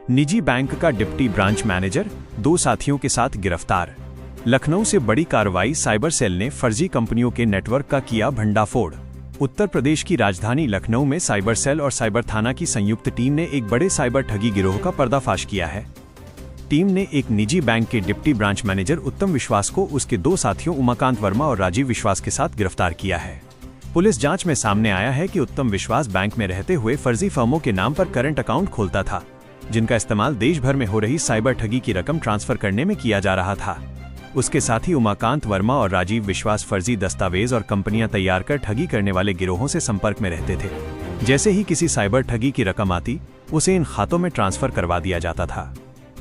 निजी बैंक का deputy branch manager 2 साथियों के साथ गिरफ्तार। लखनऊ से बड़ी कार्रवाई, साइबर सेल ने फर्जी कंपनियों के नेटवर्क का किया भंडाफोड़। उत्तर प्रदेश की राजधानी लखनऊ में साइबर सेल और साइबर थाना की संयुक्त टीम ने एक बड़े साइबर ठगी गिरोह का पर्दाफाश किया है। टीम ने एक निजी बैंक के डिप्टी ब्रांच मैनेजर उत्तम विश्वास को उसके 2 साथियों उमाकांत वर्मा और राजीव विश्वास के साथ गिरफ्तार किया है। पुलिस जांच में सामने आया है कि उत्तम विश्वास बैंक में रहते हुए फर्जी फर्मों के नाम पर करंट अकाउंट खोलता था, जिनका इस्तेमाल देश भर में हो रही साइबर ठगी की रकम ट्रांसफर करने में किया जा रहा था। उसके साथी उमाकांत वर्मा और राजीव विश्वास फर्जी दस्तावेज और कंपनियां तैयार कर ठगी करने वाले गिरोहों से संपर्क में रहते थे। जैसे ही किसी साइबर ठगी की रकम आती, उसे इन खातों में ट्रांसफर करवा दिया जाता था।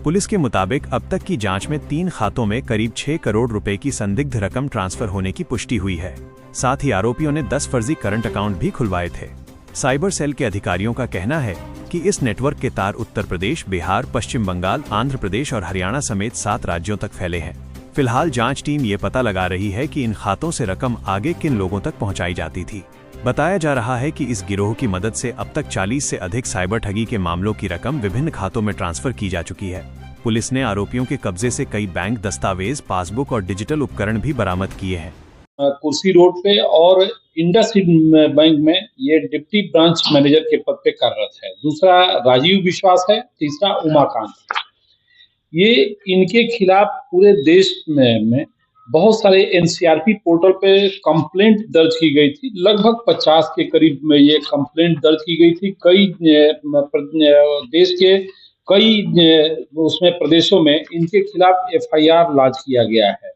पुलिस के मुताबिक अब तक की जांच में 3 खातों में करीब 6 करोड़ रुपए की संदिग्ध रकम ट्रांसफर होने की पुष्टि हुई है। साथ ही आरोपियों ने 10 फर्जी करंट अकाउंट भी खुलवाए थे। साइबर सेल के अधिकारियों का कहना है कि इस नेटवर्क के तार उत्तर प्रदेश, बिहार, पश्चिम बंगाल, आंध्र प्रदेश और हरियाणा समेत 7 राज्यों तक फैले हैं। फिलहाल जांच टीम ये पता लगा रही है कि इन खातों से रकम आगे किन लोगों तक पहुंचाई जाती थी। बताया जा रहा है कि इस गिरोह की मदद से अब तक 40 से अधिक साइबर ठगी के मामलों की रकम विभिन्न खातों में ट्रांसफर की जा चुकी है। पुलिस ने आरोपियों के कब्जे से कई बैंक दस्तावेज, पासबुक और डिजिटल उपकरण भी बरामद किए हैं। कुर्सी रोड पे और इंडसइंड बैंक में ये डिप्टी ब्रांच मैनेजर के पद पे कार्यरत है। दूसरा राजीव विश्वास है, तीसरा उमाकांत। ये इनके खिलाफ पूरे देश में बहुत सारे एनसीआरपी पोर्टल पे कंप्लेंट दर्ज की गई थी। लगभग 50 के करीब में ये कंप्लेंट दर्ज की गई थी। कई देश के कई उसमें प्रदेशों में इनके खिलाफ एफआईआर लॉन्च किया गया है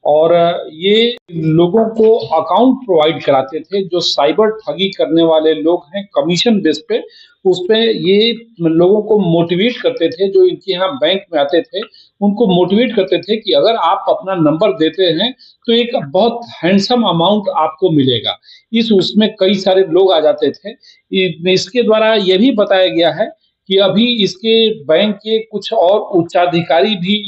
और ये लोगों को अकाउंट प्रोवाइड कराते थे। जो साइबर ठगी करने वाले लोग हैं कमीशन बेस पे, उस पे ये लोगों को मोटिवेट करते थे। जो इनके यहाँ बैंक में आते थे उनको मोटिवेट करते थे कि अगर आप अपना नंबर देते हैं तो एक बहुत हैंडसम अमाउंट आपको मिलेगा। उसमें कई सारे लोग आ जाते थे। इसके द्वारा ये भी बताया गया है कि अभी इसके बैंक के कुछ और उच्चाधिकारी भी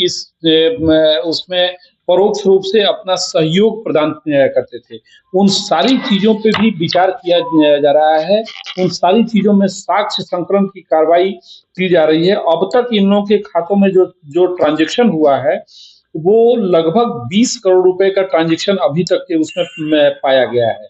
उसमें परोक्ष रूप से अपना सहयोग प्रदान करते थे। उन सारी चीजों पे भी विचार किया जा रहा है। उन सारी चीजों में साक्ष्य संकलन की कार्रवाई की जा रही है। अब तक इन लोगों के खातों में जो ट्रांजैक्शन हुआ है वो लगभग 20 करोड़ रुपए का ट्रांजैक्शन अभी तक के उसमें पाया गया है।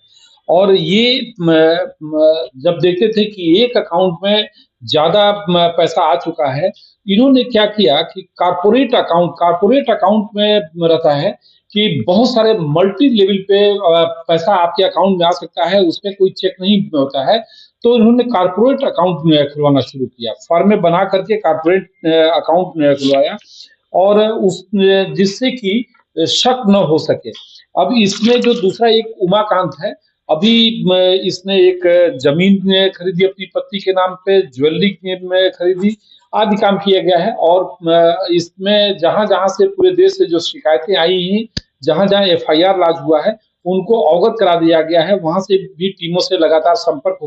और ये जब देखते थे कि एक अकाउंट में ज्यादा पैसा आ चुका है, इन्होंने क्या किया कि कारपोरेट अकाउंट में रहता है कि बहुत सारे मल्टी लेवल पे पैसा आपके अकाउंट में आ सकता है, उसमें कोई चेक नहीं होता है। तो इन्होंने कारपोरेट अकाउंट में खुलवाना शुरू किया, फर्म में बना करके कारपोरेट अकाउंट खुलवाया और उस जिससे कि शक न हो सके। अब इसमें जो दूसरा एक उमाकांत है, अभी इसने एक जमीन खरीदी अपनी पत्नी के नाम पे, ज्वेलरी में खरीदी, आदि काम किया गया है। और इसमें जहां जहां से पूरे देश से जो शिकायतें आई हैं, जहां जहां एफआईआर लॉन्च हुआ है, उनको अवगत करा दिया गया है। वहां से भी टीमों से लगातार संपर्क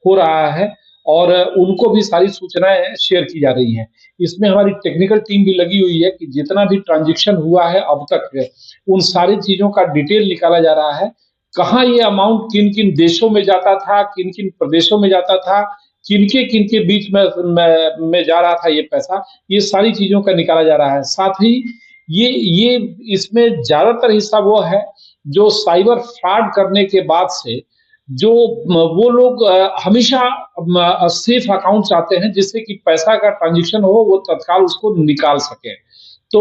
हो रहा है और उनको भी सारी सूचनाएं शेयर की जा रही हैं। इसमें हमारी टेक्निकल टीम भी लगी हुई है कि जितना भी ट्रांजैक्शन हुआ है अब तक, उन सारी चीजों का डिटेल निकाला जा रहा है। कहाँ ये अमाउंट किन किन देशों में जाता था, किन किन प्रदेशों में जाता था, किनके बीच में जा रहा था ये पैसा, ये सारी चीजों का निकाला जा रहा है। साथ ही ये इसमें ज्यादातर हिस्सा वो है जो साइबर फ्रॉड करने के बाद से जो वो लोग हमेशा सेफ अकाउंट चाहते हैं जिससे कि पैसा का ट्रांजैक्शन हो वो तत्काल उसको निकाल सके। तो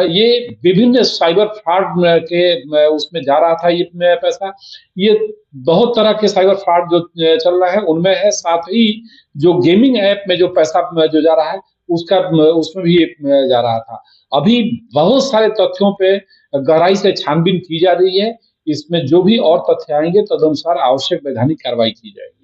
ये विभिन्न साइबर फ्रॉड के उसमें जा रहा था ये पैसा। ये बहुत तरह के साइबर फ्रॉड जो चल रहा है उनमें है। साथ ही जो गेमिंग ऐप में जो पैसा जो जा रहा है उसमें भी जा रहा था। अभी बहुत सारे तथ्यों पे गहराई से छानबीन की जा रही है। इसमें जो भी और तथ्य आएंगे तदनुसार आवश्यक वैधानिक कार्रवाई की जाएगी।